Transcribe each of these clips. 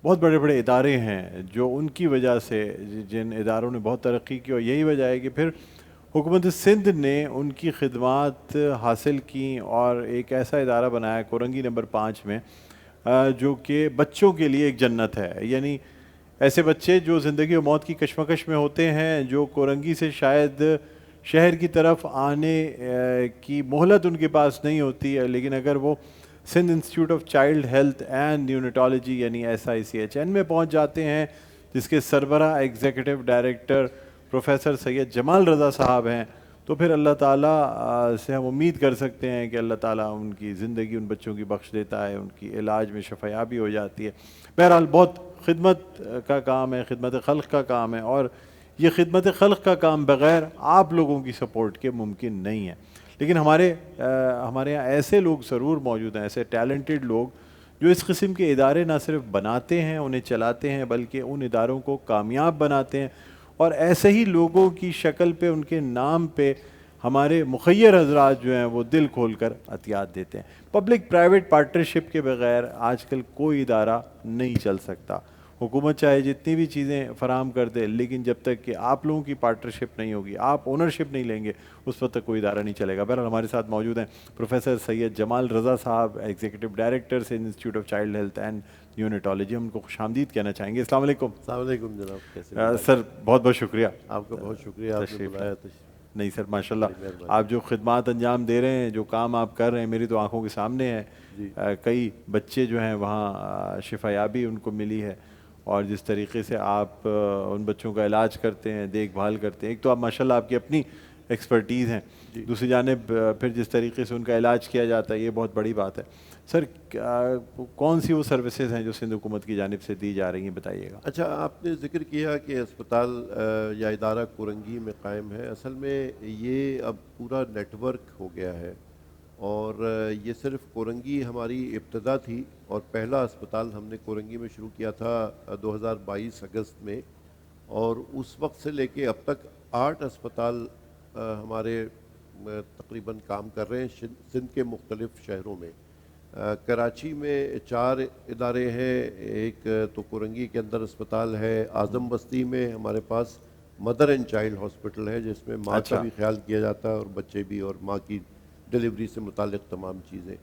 بہت بڑے بڑے ادارے ہیں جو ان کی وجہ سے، جن اداروں نے بہت ترقی کی، اور یہی وجہ ہے کہ پھر حکومت سندھ نے ان کی خدمات حاصل کیں اور ایک ایسا ادارہ بنایا کورنگی نمبر 5 میں، جو کہ بچوں کے لیے ایک جنت ہے. یعنی ایسے بچے جو زندگی و موت کی کشمکش میں ہوتے ہیں، جو کورنگی سے شاید شہر کی طرف آنے کی مہلت ان کے پاس نہیں ہوتی ہے، لیکن اگر وہ Sindh institute of child health and neonatology یعنی SICHN میں پہنچ جاتے ہیں، جس کے سربراہ executive director professor Syed Jamal Raza Sahab ہیں، تو پھر اللہ تعالیٰ سے ہم امید کر سکتے ہیں کہ اللہ تعالیٰ ان کی زندگی ان بچوں کی بخش دیتا ہے، ان کی علاج میں شفا یابی ہو جاتی ہے. بہرحال بہت خدمت کا کام ہے، خدمت خلق کا کام ہے، اور یہ خدمت خلق کا کام بغیر آپ لوگوں کی سپورٹ کے ممکن نہیں ہے. لیکن ہمارے یہاں ایسے لوگ ضرور موجود ہیں، ایسے ٹیلنٹڈ لوگ جو اس قسم کے ادارے نہ صرف بناتے ہیں، انہیں چلاتے ہیں، بلکہ ان اداروں کو کامیاب بناتے ہیں، اور ایسے ہی لوگوں کی شکل پہ، ان کے نام پہ ہمارے مخیر حضرات جو ہیں وہ دل کھول کر عطیات دیتے ہیں. پبلک پرائیویٹ پارٹنرشپ کے بغیر آج کل کوئی ادارہ نہیں چل سکتا. حکومت چاہے جتنی بھی چیزیں فراہم کر دے، لیکن جب تک کہ آپ لوگوں کی پارٹنرشپ نہیں ہوگی، آپ اونرشپ نہیں لیں گے، اس وقت تک کوئی ادارہ نہیں چلے گا. بہرحال ہمارے ساتھ موجود ہیں professor Syed Jamal Raza Sahab, executive director سے institute of child health and neonatology. ہم ان کو خوش آمدید کہنا چاہیں گے. السلام علیکم. السلام علیکم جناب، کیسے مزاج؟ سر بہت بہت شکریہ. آپ کا بہت شکریہ، آپ نے بلایا. نہیں سر، ماشاءاللہ آپ جو خدمات انجام دے رہے ہیں، جو کام آپ کر رہے ہیں، میری تو آنکھوں کے سامنے ہے. کئی بچے جو ہیں وہاں شفا یابی ان کو ملی ہے، اور جس طریقے سے آپ ان بچوں کا علاج کرتے ہیں، دیکھ بھال کرتے ہیں، ایک تو آپ ماشاءاللہ آپ کی اپنی ایکسپرٹیز ہیں، دوسری جانب پھر جس طریقے سے ان کا علاج کیا جاتا ہے، یہ بہت بڑی بات ہے. سر کون سی وہ سروسز ہیں جو سندھ حکومت کی جانب سے دی جا رہی ہیں، بتائیے گا. اچھا، آپ نے ذکر کیا کہ اسپتال یا ادارہ کورنگی میں قائم ہے. اصل میں یہ اب پورا نیٹ ورک ہو گیا ہے، اور یہ صرف کورنگی ہماری ابتدا تھی، اور پہلا اسپتال ہم نے کورنگی میں شروع کیا تھا 2022 اگست میں، اور اس وقت سے لے کے اب تک 8 اسپتال ہمارے تقریباً کام کر رہے ہیں سندھ کے مختلف شہروں میں. کراچی میں 4 ادارے ہیں، ایک تو کورنگی کے اندر اسپتال ہے. اعظم بستی میں ہمارے پاس مدر اینڈ چائلڈ ہاسپٹل ہے، جس میں ماں کا بھی خیال کیا جاتا ہے، اور بچے بھی، اور ماں کی ڈلیوری سے متعلق تمام چیزیں.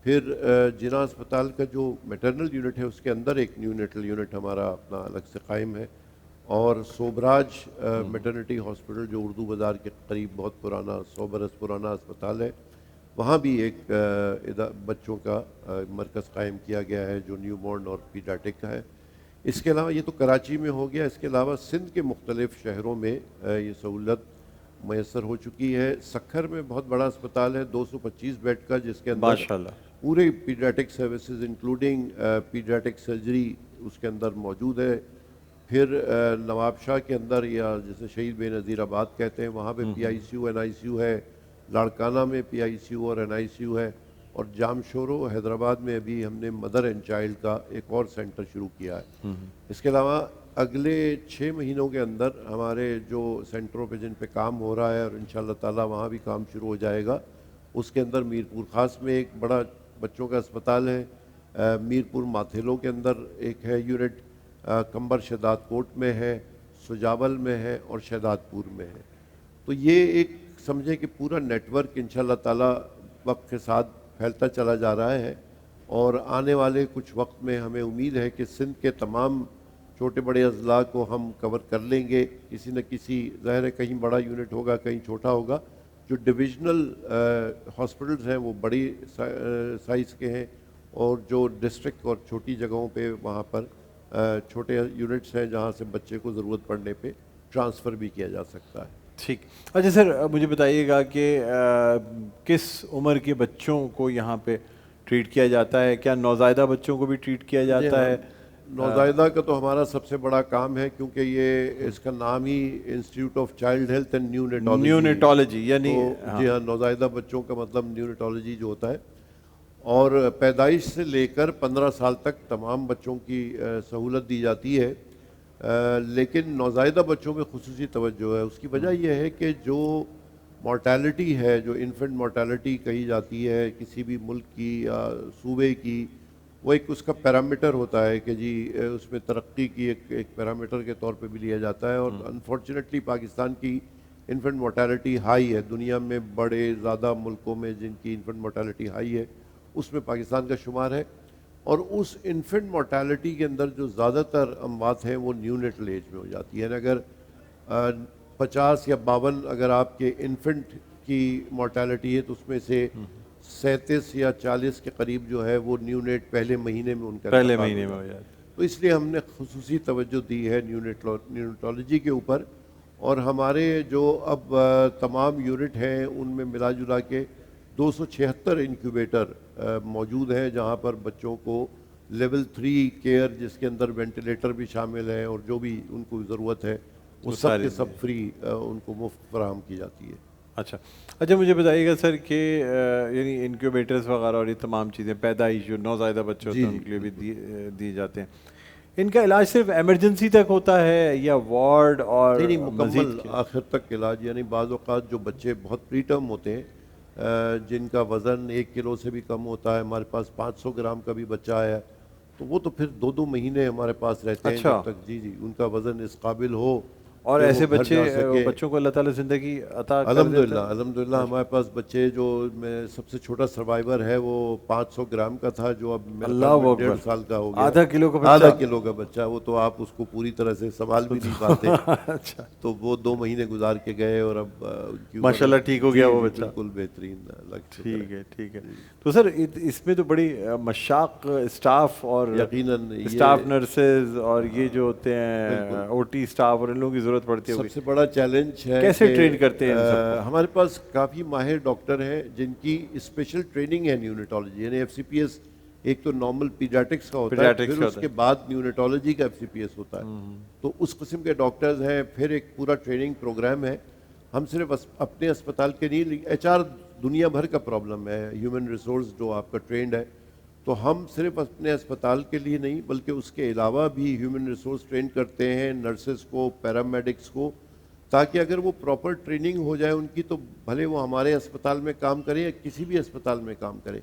پھر جناح اسپتال کا جو میٹرنل یونٹ ہے، اس کے اندر ایک نیونیٹل یونٹ ہمارا اپنا الگ سے قائم ہے. اور سوبراج میٹرنٹی ہاسپٹل جو اردو بازار کے قریب بہت پرانا 100 برس پرانا اسپتال ہے، وہاں بھی ایک بچوں کا مرکز قائم کیا گیا ہے جو نیو بورن اور پیڈیاٹک کا ہے. اس کے علاوہ یہ تو کراچی میں ہو گیا، اس کے علاوہ سندھ کے مختلف شہروں میں یہ سہولت میسر ہو چکی ہے. سکھر میں بہت بڑا اسپتال ہے 225 بیڈ کا، جس کے اندر پورے پیڈیاٹک سروسز انکلوڈنگ پیڈیاٹک سرجری اس کے اندر موجود ہے. پھر نواب شاہ کے اندر، یا جسے شہید بے نظیر آباد کہتے ہیں، وہاں پہ PICU NICU ہے. لاڑکانہ میں PICU اور NICU ہے. اور جامشورو حیدرآباد میں ابھی ہم نے مدر اینڈ چائلڈ کا ایک اور سینٹر شروع کیا ہے. اس کے علاوہ اگلے 6 مہینوں کے اندر ہمارے جو سینٹروں پہ جن پہ کام ہو رہا ہے، اور انشاءاللہ تعالیٰ وہاں بھی کام شروع ہو جائے گا، اس کے اندر میرپور خاص میں ایک بڑا بچوں کا اسپتال ہے. میرپور ماتھیلو کے اندر ایک ہے یونٹ، کمبر شہداد کوٹ میں ہے، سجاول میں ہے، اور شہداد پور میں ہے. تو یہ ایک سمجھیں کہ پورا نیٹ ورک انشاءاللہ تعالیٰ وقت کے ساتھ پھیلتا چلا جا رہا ہے. اور آنے والے کچھ وقت میں ہمیں امید ہے کہ سندھ کے تمام چھوٹے بڑے اضلاع کو ہم کور کر لیں گے. کسی نہ کسی، ظاہر ہے کہیں بڑا یونٹ ہوگا، کہیں چھوٹا ہوگا. جو ڈویژنل ہاسپٹلز ہیں وہ بڑی سائز کے ہیں، اور جو ڈسٹرکٹ اور چھوٹی جگہوں پہ وہاں پر چھوٹے یونٹس ہیں جہاں سے بچے کو ضرورت پڑنے پہ ٹرانسفر بھی کیا جا سکتا ہے. ٹھیک. اچھا سر، مجھے بتائیے گا کہ کس عمر کے بچوں کو یہاں پہ ٹریٹ کیا جاتا ہے؟ کیا نوزائیدہ بچوں کو بھی ٹریٹ کیا جاتا ہے؟ نوزائیدہ کا تو ہمارا سب سے بڑا کام ہے، کیونکہ یہ اس کا نام ہی institute of child health and neonatology, یعنی جی ہاں، نوزائیدہ بچوں کا مطلب نیونیٹالوجی جو ہوتا ہے. اور پیدائش سے لے کر 15 سال تک تمام بچوں کی سہولت دی جاتی ہے. لیکن نوزائیدہ بچوں میں خصوصی توجہ ہے. اس کی وجہ یہ ہے کہ جو مورٹیلٹی ہے، جو انفنٹ مورٹیلٹی کہی جاتی ہے کسی بھی ملک کی یا صوبے کی، وہ ایک اس کا پیرامیٹر ہوتا ہے کہ جی اس میں ترقی کی ایک پیرامیٹر کے طور پہ بھی لیا جاتا ہے. اور انفارچونیٹلی پاکستان کی انفنٹ مورٹیلٹی ہائی ہے. دنیا میں بڑے زیادہ ملکوں میں جن کی انفنٹ مورٹیلٹی ہائی ہے اس میں پاکستان کا شمار ہے. اور اس انفنٹ مورٹیلٹی کے اندر جو زیادہ تر اموات ہیں وہ نیو نیٹل ایج میں ہو جاتی ہیں. اگر 50 یا 52 اگر آپ کے انفنٹ کی مورٹیلٹی ہے تو اس میں سے 37 یا 40 کے قریب جو ہے وہ نیو نیٹ پہلے مہینے میں ان کا پہلے انتقال مہینے ہو میں ہو جاتا ہے. جاتا تو اس لیے ہم نے خصوصی توجہ دی ہے نیونیٹولوجی کے اوپر. اور ہمارے جو اب تمام یونٹ ہیں ان میں ملا جلا کے 276 انکیوبیٹر موجود ہیں جہاں پر بچوں کو لیول 3 کیئر جس کے اندر وینٹیلیٹر بھی شامل ہے اور جو بھی ان کو ضرورت ہے وہ سب کے سب فری ان کو مفت فراہم کی جاتی ہے. اچھا مجھے بتائیے گا سر کہ یعنی انکیوبیٹرز وغیرہ اور یہ تمام چیزیں پیدائش جو نوزائیدہ بچے ہوتے ہیں ان کے لیے بھی دیے جاتے ہیں, ان کا علاج صرف ایمرجنسی تک ہوتا ہے یا وارڈ اور نہیں مکمل آخر تک علاج؟ یعنی بعض اوقات جو بچے بہت پری ٹرم ہوتے ہیں جن کا وزن 1 کلو سے بھی کم ہوتا ہے, ہمارے پاس 500 گرام کا بھی بچہ آیا تو وہ تو پھر 2 مہینے ہمارے پاس رہتے ہیں جب تک جی ان کا وزن اس قابل ہو. اور ایسے بچوں کو اللہ تعالیٰ زندگی عطا کر دیتا ہے. الحمدللہ ہمارے پاس بچے جو میں سب سے چھوٹا سروائیور ہے وہ 500 گرام کا تھا جو اب 1.5 سال کا ہو گیا. آدھا کلو کا بچہ وہ تو آپ اس کو پوری طرح سے سنبھال بھی نہیں پاتے. تو وہ 2 مہینے گزار کے گئے اور اب ماشاءاللہ ٹھیک ہو گیا وہ بچہ. بالکل بہترین. ٹھیک ہے. تو سر اس میں تو بڑی مشاق اسٹاف اور یقیناً اسٹاف نرسز اور یہ جو ہوتے ہیں او ٹی اسٹاف اور ان لوگوں کی ضرورت پڑتی ہے. سب سے بڑا چیلنج ہے کیسے ٹرین کرتے ہیں ہمارے پاس کافی ماہر ڈاکٹر ہیں جن کی اسپیشل ٹریننگ ہے نیونیٹولوجی. یعنی ایف سی پی ایس ایک تو نارمل پیڈیاٹکس کا ہوتا ہے, پھر اس کے بعد نیونیٹولوجی کا ایف سی پی ایس ہوتا ہے. تو اس قسم کے ڈاکٹرز ہیں, پھر ایک پورا ٹریننگ پروگرام ہے. ہم صرف اپنے اسپتال کے نہیں, ایچ آر دنیا بھر کا پرابلم ہے, ہیومن ریسورس جو آپ کا ٹرینڈ ہے. تو ہم صرف اپنے اسپتال کے لیے نہیں بلکہ اس کے علاوہ بھی ہیومن ریسورس ٹرین کرتے ہیں, نرسز کو, پیرامیڈکس کو, تاکہ اگر وہ پراپر ٹریننگ ہو جائے ان کی تو بھلے وہ ہمارے اسپتال میں کام کریں یا کسی بھی اسپتال میں کام کریں,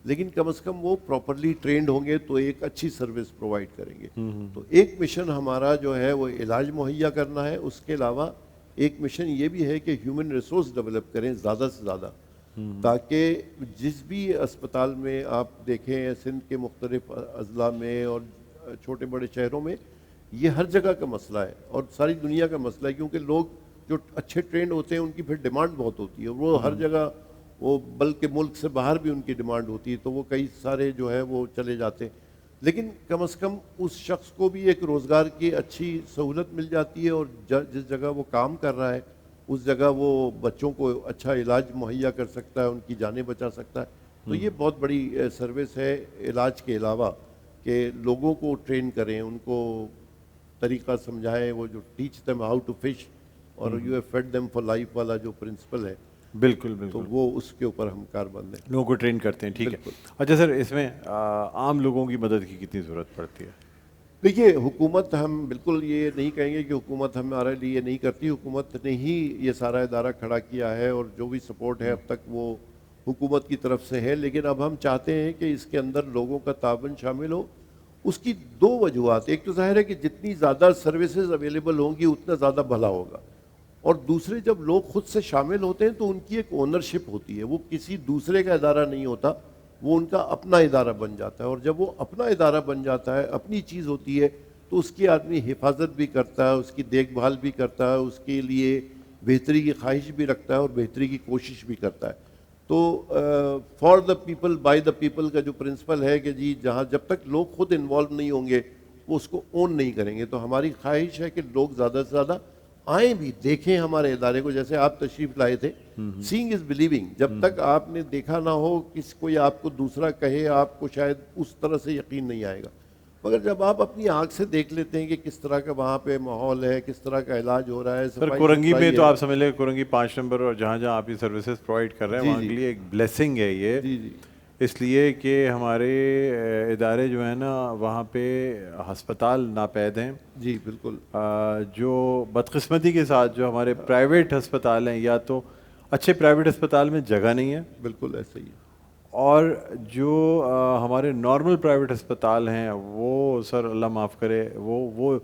لیکن کم از کم وہ پراپرلی ٹرینڈ ہوں گے تو ایک اچھی سروس پرووائڈ کریں گے. تو ایک مشن ہمارا جو ہے وہ علاج مہیا کرنا ہے. اس کے علاوہ ایک مشن یہ بھی ہے کہ ہیومن ریسورس ڈیولپ کریں زیادہ سے زیادہ, تاکہ جس بھی اسپتال میں آپ دیکھیں سندھ کے مختلف اضلاع میں اور چھوٹے بڑے شہروں میں یہ ہر جگہ کا مسئلہ ہے اور ساری دنیا کا مسئلہ ہے, کیونکہ لوگ جو اچھے ٹرینڈ ہوتے ہیں ان کی پھر ڈیمانڈ بہت ہوتی ہے. وہ ہر جگہ وہ بلکہ ملک سے باہر بھی ان کی ڈیمانڈ ہوتی ہے, تو وہ کئی سارے جو ہے وہ چلے جاتے ہیں. لیکن کم از کم اس شخص کو بھی ایک روزگار کی اچھی سہولت مل جاتی ہے اور جس جگہ وہ کام کر رہا ہے اس جگہ وہ بچوں کو اچھا علاج مہیا کر سکتا ہے, ان کی جانیں بچا سکتا ہے. تو یہ بہت بڑی سروس ہے علاج کے علاوہ کہ لوگوں کو ٹرین کریں, ان کو طریقہ سمجھائیں, وہ جو teach them how to fish اور you have fed them for life والا جو پرنسپل ہے, بالکل تو وہ اس کے اوپر ہم کاربند ہیں, لوگوں کو ٹرین کرتے ہیں. ٹھیک ہے. اچھا سر, اس میں عام لوگوں کی مدد کی کتنی ضرورت پڑتی ہے؟ دیکھیے حکومت, ہم بالکل یہ نہیں کہیں گے کہ حکومت ہمارے لیے نہیں کرتی. حکومت نے ہی یہ سارا ادارہ کھڑا کیا ہے اور جو بھی سپورٹ ہے اب تک وہ حکومت کی طرف سے ہے. لیکن اب ہم چاہتے ہیں کہ اس کے اندر لوگوں کا تعاون شامل ہو. اس کی 2 وجوہات, ایک تو ظاہر ہے کہ جتنی زیادہ سروسز اویلیبل ہوں گی اتنا زیادہ بھلا ہوگا, اور دوسرے جب لوگ خود سے شامل ہوتے ہیں تو ان کی ایک اونرشپ ہوتی ہے, وہ کسی دوسرے کا ادارہ نہیں ہوتا, وہ ان کا اپنا ادارہ بن جاتا ہے. اور جب وہ اپنا ادارہ بن جاتا ہے, اپنی چیز ہوتی ہے, تو اس کی آدمی حفاظت بھی کرتا ہے, اس کی دیکھ بھال بھی کرتا ہے, اس کے لیے بہتری کی خواہش بھی رکھتا ہے اور بہتری کی کوشش بھی کرتا ہے. تو for the people by the people کا جو پرنسپل ہے کہ جی جہاں جب تک لوگ خود انوالو نہیں ہوں گے وہ اس کو اون نہیں کریں گے. تو ہماری خواہش ہے کہ لوگ زیادہ سے زیادہ آئیں بھی, دیکھیں ہمارے ادارے کو. جیسے آپ تشریف لائے تھے, سینگ از بلیونگ. جب تک آپ نے دیکھا نہ ہو, کس کوئی آپ کو دوسرا کہے, آپ کو شاید اس طرح سے یقین نہیں آئے گا. مگر جب آپ اپنی آنکھ سے دیکھ لیتے ہیں کہ کس طرح کا وہاں پہ ماحول ہے, کس طرح کا علاج ہو رہا ہے. سر کورنگی میں تو آپ سمجھ لیں کورنگی 5 نمبر اور جہاں جہاں آپ یہ سروسز پرووائڈ کر رہے ہیں وہاں کے لیے ایک بلیسنگ ہے یہ, اس لیے کہ ہمارے ادارے جو ہیں نا وہاں پہ ہسپتال ناپید ہیں. جی بالکل. جو بدقسمتی کے ساتھ جو ہمارے پرائیویٹ ہسپتال ہیں, یا تو اچھے پرائیویٹ ہسپتال میں جگہ نہیں ہے, بالکل ایسا ہی ہے, اور جو ہمارے نارمل پرائیویٹ اسپتال ہیں وہ سر اللہ معاف کرے وہ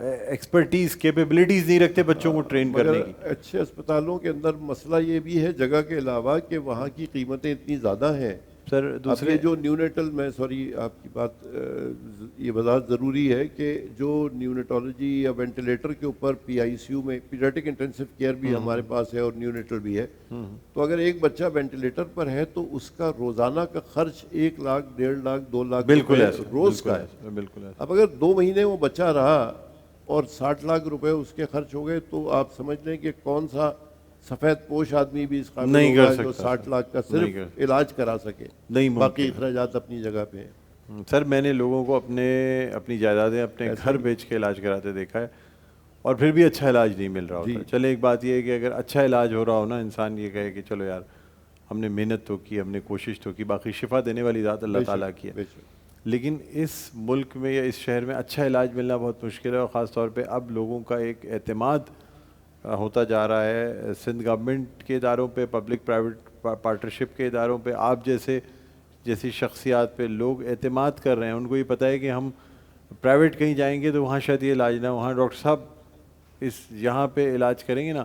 ایکسپرٹیز کیپیبلٹیز نہیں رکھتے بچوں کو ٹرین کرنے کی. اچھے اسپتالوں کے اندر مسئلہ یہ بھی ہے جگہ کے علاوہ کہ وہاں کی قیمتیں اتنی زیادہ ہیں. سر دوسرے جو نیونیٹل میں سوری آپ کی بات یہ وضاحت ضروری ہے کہ جو نیونیٹالوجی یا وینٹیلیٹر کے اوپر پی آئی سی یو میں پیڈیاٹرک انٹینسو کیئر بھی ہمارے پاس ہے اور نیونیٹل بھی ہے, تو اگر ایک بچہ وینٹیلیٹر پر ہے تو اس کا روزانہ کا خرچ 1 لاکھ 1.5 لاکھ 2 لاکھ بالکل روز کا ہے. بالکل. اب اگر 2 مہینے وہ بچہ رہا اور 60 لاکھ روپے اس کے خرچ ہو گئے تو آپ سمجھ لیں کہ کون سا سفید پوش آدمی بھی اس قابل نہیں ہوگا کر جو سکتا 60 لاکھ کا صرف علاج کرا سکے. نہیں باقی اخراجات اپنی جگہ پہ ہیں. سر میں نے لوگوں کو اپنی جائیدادیں اپنے گھر بیچ کے علاج کراتے دیکھا ہے اور پھر بھی اچھا علاج نہیں مل رہا ہوتا. چلے ایک بات یہ ہے کہ اگر اچھا علاج ہو رہا ہو نا, انسان یہ کہے کہ چلو یار ہم نے محنت تو کی, ہم نے کوشش تو کی, باقی شفا دینے والی ذات اللہ تعالیٰ کی ہے. لیکن اس ملک میں یا اس شہر میں اچھا علاج ملنا بہت مشکل ہے, اور خاص طور پہ اب لوگوں کا ایک اعتماد ہوتا جا رہا ہے سندھ گورنمنٹ کے اداروں پہ, پبلک پرائیویٹ پارٹنرشپ کے اداروں پہ. آپ جیسی شخصیات پہ لوگ اعتماد کر رہے ہیں. ان کو یہ پتہ ہے کہ ہم پرائیویٹ کہیں جائیں گے تو وہاں شاید یہ علاج نہ, وہاں ڈاکٹر صاحب یہاں پہ علاج کریں گے نا,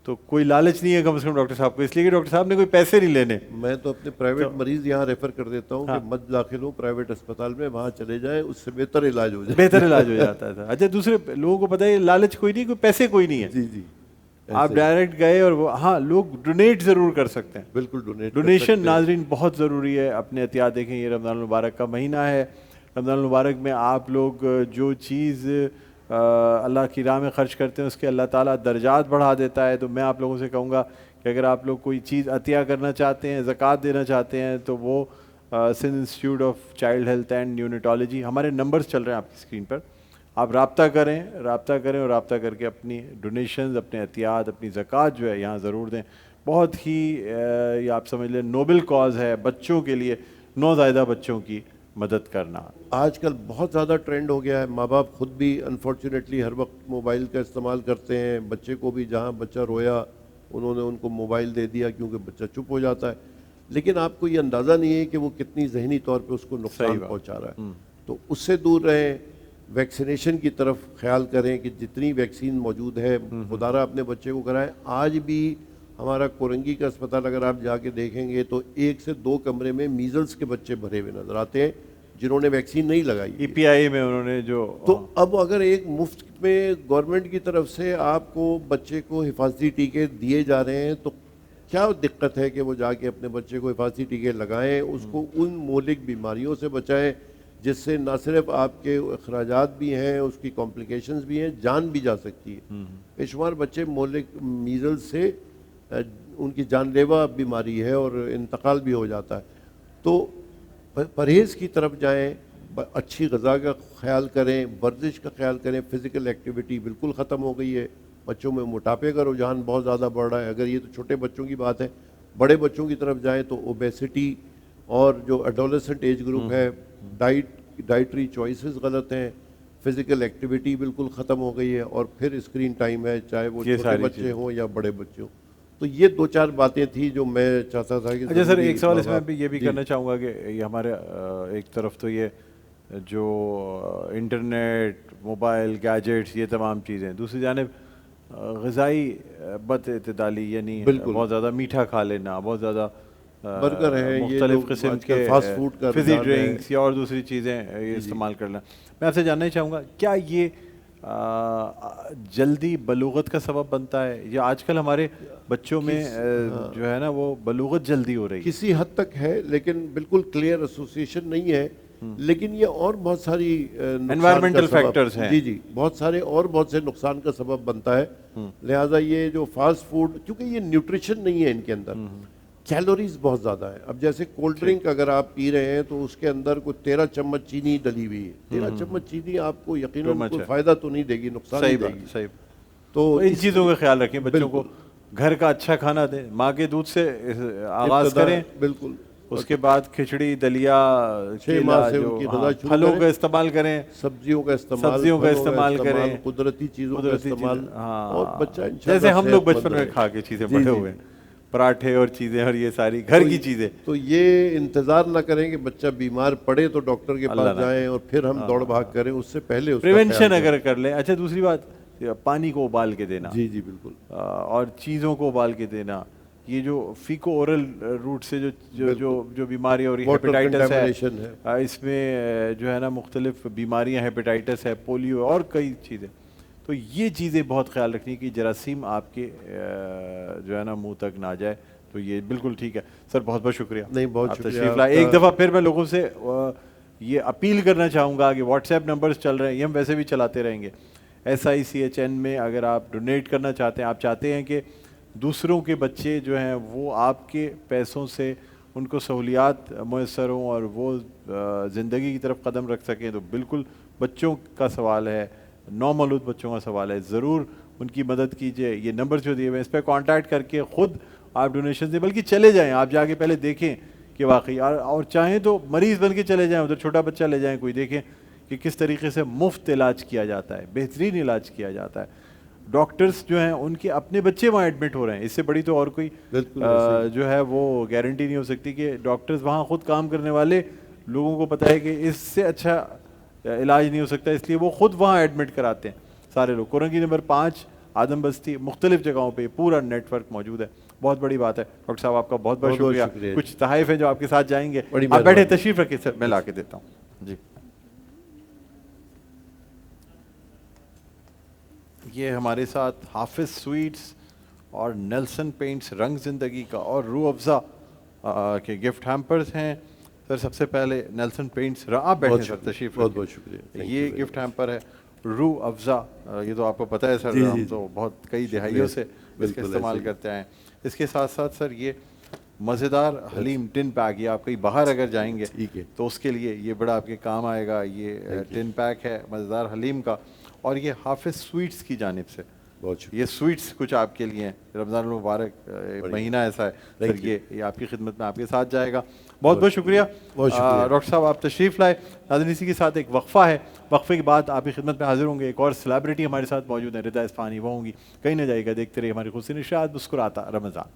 تو کوئی لالچ نہیں ہے کم سے کم ڈاکٹر صاحب کو, اس لیے کہ ڈاکٹر صاحب نے کوئی پیسے نہیں لینے. میں تو اپنے پرائیویٹ مریض یہاں ریفر کر دیتا ہوں کہ مت داخل ہو پرائیویٹ اسپتال میں, وہاں چلے جائیں, اس سے بہتر علاج ہو جاتا ہے. اچھا دوسرے لوگوں کو پتہ ہے لالچ کوئی نہیں, کوئی پیسے کوئی نہیں ہے. جی آپ ڈائریکٹ گئے اور وہ ہاں لوگ ڈونیٹ ضرور کر سکتے ہیں. بالکل ڈونیشن ناظرین بہت ضروری ہے. اپنے احتیاط دیکھیں, یہ رمضان المبارک کا مہینہ ہے. رمضان المبارک میں آپ لوگ جو چیز اللہ کی راہ میں خرچ کرتے ہیں اس کے اللہ تعالیٰ درجات بڑھا دیتا ہے. تو میں آپ لوگوں سے کہوں گا کہ اگر آپ لوگ کوئی چیز عطیہ کرنا چاہتے ہیں, زکوٰۃ دینا چاہتے ہیں, تو وہ Sindh institute of child health and neonatology, ہمارے نمبرز چل رہے ہیں آپ کی اسکرین پر, آپ رابطہ کریں اور رابطہ کر کے اپنی ڈونیشنز, اپنے احتیاط, اپنی زکوٰۃ جو ہے یہاں ضرور دیں. بہت ہی یہ آپ سمجھ لیں نوبل کاز ہے بچوں کے لیے, نوزائیدہ بچوں کی مدد کرنا. آج کل بہت زیادہ ٹرینڈ ہو گیا ہے. ماں باپ خود بھی انفارچونیٹلی ہر وقت موبائل کا استعمال کرتے ہیں. بچے کو بھی جہاں بچہ رویا انہوں نے ان کو موبائل دے دیا کیونکہ بچہ چپ ہو جاتا ہے, لیکن آپ کو یہ اندازہ نہیں ہے کہ وہ کتنی ذہنی طور پہ اس کو نقصان پہنچا رہا ہے. تو اس سے دور رہیں, ویکسینیشن کی طرف خیال کریں کہ جتنی ویکسین موجود ہے خدارہ اپنے بچے کو کرائیں. آج بھی ہمارا کورنگی کا اسپتال اگر آپ جا کے دیکھیں گے تو 1 سے 2 کمرے میں میزلس کے بچے بھرے ہوئے نظر آتے ہیں جنہوں نے ویکسین نہیں لگائی. ای پی آئی میں انہوں نے جو, تو اب اگر ایک مفت میں گورنمنٹ کی طرف سے آپ کو بچے کو حفاظتی ٹیکے دیے جا رہے ہیں تو کیا دقت ہے کہ وہ جا کے اپنے بچے کو حفاظتی ٹیکے لگائیں, اس کو ان مہلک بیماریوں سے بچائیں جس سے نہ صرف آپ کے اخراجات بھی ہیں, اس کی کمپلیکیشنز بھی ہیں, جان بھی جا سکتی ہے. بے شمار بچے مہلک میزل سے ان کی جان لیوا بیماری ہے اور انتقال بھی ہو جاتا ہے. تو پرہیز کی طرف جائیں, اچھی غذا کا خیال کریں, ورزش کا خیال کریں. فزیکل ایکٹیویٹی بالکل ختم ہو گئی ہے. بچوں میں موٹاپے کا رجحان بہت زیادہ بڑھ رہا ہے. اگر یہ تو چھوٹے بچوں کی بات ہے, بڑے بچوں کی طرف جائیں تو اوبیسٹی اور جو ایڈولسنٹ ایج گروپ ہے, ڈائٹری چوائسز غلط ہیں, فزیکل ایکٹیویٹی بالکل ختم ہو گئی ہے, اور پھر اسکرین ٹائم ہے, چاہے وہ چھوٹے بچے ہوں یا بڑے بچے ہوں. تو یہ 2-4 باتیں تھیں جو میں چاہتا تھا کہ اچھا سر ایک سوال اس میں بھی یہ بھی کرنا چاہوں گا کہ یہ ہمارے ایک طرف تو یہ جو انٹرنیٹ, موبائل, گیجٹس, یہ تمام چیزیں, دوسری جانب غذائی بد اعتدالی, یعنی بہت زیادہ میٹھا کھا لینا, بہت زیادہ برگر ہے, مختلف قسم کے فاسٹ فوڈ کا فزی ڈرنکس یا اور دوسری چیزیں استعمال کرنا. میں آپ سے جاننا چاہوں گا کیا یہ جلدی بلوغت کا سبب بنتا ہے, یا آج کل ہمارے بچوں میں جو ہے نا وہ بلوغت جلدی ہو رہی ہے؟ کسی حد تک ہے, لیکن بالکل کلیئر ایسوسیشن نہیں ہے. لیکن یہ اور بہت ساری انوائرمنٹل فیکٹرز ہیں. جی بہت سارے اور بہت سے نقصان کا سبب بنتا ہے. لہٰذا یہ جو فاسٹ فوڈ, کیونکہ یہ نیوٹریشن نہیں ہے ان کے اندر, کیلوریز بہت زیادہ ہے. اب جیسے کولڈ ڈرنک اگر آپ پی رہے ہیں تو اس کے اندر کوئی 13 چمچ چینی ڈلی ہوئی ہے. 13 چمچ چینی آپ کو یقیناً کوئی فائدہ تو نہیں دے گی, نقصان دے گی. صحیح. تو ان چیزوں کا خیال رکھیں, بچوں کو گھر کا اچھا کھانا دیں, ماں کے دودھ سے آغاز کریں. بالکل. اس کے بعد کھچڑی, دلیا, پھلوں کا استعمال کریں, سبزیوں کا استعمال کریں, قدرتی چیزوں کا استعمال, اور بچہ جیسے ہم لوگ بچپن میں کھا کے چیزیں بڑے ہوئے. پراٹھے اور چیزیں اور یہ ساری گھر کی چیزیں. تو یہ انتظار نہ کریں کہ بچہ بیمار پڑے تو ڈاکٹر کے پاس جائیں اور پھر ہم دوڑ بھاگ کریں، اس سے پہلے اس کا پریونشن اگر کر لیں. اچھا دوسری بات، پانی کو ابال کے دینا. جی جی بالکل. اور چیزوں کو ابال کے دینا. یہ جو فیکو اورل روٹ سے جو بیماری اور ہیپیٹائٹس ہے، اس میں جو ہے نا مختلف بیماریاں، ہیپیٹائٹس ہے، پولیو اور کئی چیزیں. تو یہ چیزیں بہت خیال رکھنی کہ جراثیم آپ کے جو ہے نا منہ تک نہ جائے. تو یہ بالکل ٹھیک ہے سر. بہت بہت شکریہ. نہیں بہت آپ شکریہ. تشریف لائے. ایک دفعہ پھر میں لوگوں سے یہ اپیل کرنا چاہوں گا کہ واٹس ایپ نمبرز چل رہے ہیں، یہ ہم ویسے بھی چلاتے رہیں گے. SICHN میں اگر آپ ڈونیٹ کرنا چاہتے ہیں، آپ چاہتے ہیں کہ دوسروں کے بچے جو ہیں وہ آپ کے پیسوں سے ان کو سہولیات میسر ہوں اور وہ زندگی کی طرف قدم رکھ سکیں، تو بالکل بچوں کا سوال ہے، نومولود بچوں کا سوال ہے، ضرور ان کی مدد کیجیے. یہ نمبر جو دیے ہوئے اس پہ کانٹیکٹ کر کے خود آپ ڈونیشن دیں، بلکہ چلے جائیں آپ جا کے پہلے دیکھیں کہ واقعی، اور چاہیں تو مریض بن کے چلے جائیں، ادھر چھوٹا بچہ لے جائیں کوئی، دیکھیں کہ کس طریقے سے مفت علاج کیا جاتا ہے، بہترین علاج کیا جاتا ہے. ڈاکٹرز جو ہیں ان کے اپنے بچے وہاں ایڈمٹ ہو رہے ہیں. اس سے بڑی تو اور کوئی جو ہے وہ گارنٹی نہیں ہو سکتی کہ ڈاکٹرز وہاں خود کام کرنے والے لوگوں کو پتہ ہے کہ اس سے اچھا علاج نہیں ہو سکتا، اس لیے وہ خود وہاں ایڈمٹ کراتے ہیں سارے لوگ. کورنگی نمبر 5 آدم بستی، مختلف جگہوں پہ پورا نیٹ ورک موجود ہے. بہت بڑی بات ہے. ڈاکٹر صاحب آپ کا بہت بہت شکریہ. کچھ تحائف ہیں جو آپ کے ساتھ جائیں گے. آپ بیٹھے، تشریف رکھیں سر، میں لا کے دیتا ہوں. جی یہ ہمارے ساتھ حافظ سویٹس اور نیلسن پینٹس رنگ زندگی کا اور روح افزا کے گفٹ ہیمپرز ہیں. سر سب سے پہلے نیلسن پینٹس، آپ بیٹھیں سر، تشریف. بہت بہت شکریہ. یہ گفٹ ہیمپر ہے روح افزا. یہ تو آپ کو پتہ ہے سر، ہم تو بہت کئی دہائیوں سے اس کا استعمال کرتے ہیں. اس کے ساتھ ساتھ سر یہ مزیدار حلیم ٹن پیک، یہ آپ کہیں باہر اگر جائیں گے تو اس کے لیے یہ بڑا آپ کے کام آئے گا. یہ ٹن پیک ہے مزیدار حلیم کا. اور یہ حافظ سویٹس کی جانب سے یہ سویٹس کچھ آپ کے لیے ہیں. رمضان المبارک مہینہ ایسا ہے سر، یہ آپ کی خدمت میں آپ کے ساتھ جائے گا. بہت بہت شکریہ ڈاکٹر صاحب، آپ تشریف لائے. ناظرین اسی کے ساتھ ایک وقفہ ہے، وقفے کے بعد آپ کی خدمت میں حاضر ہوں گے. ایک اور سیلیبریٹی ہمارے ساتھ موجود ہیں، رضا اصفہانی، وہ ہوں گی. کہیں نہ جائے گا، دیکھتے رہیے ہماری خصوصی نشریات مسکراتا رمضان.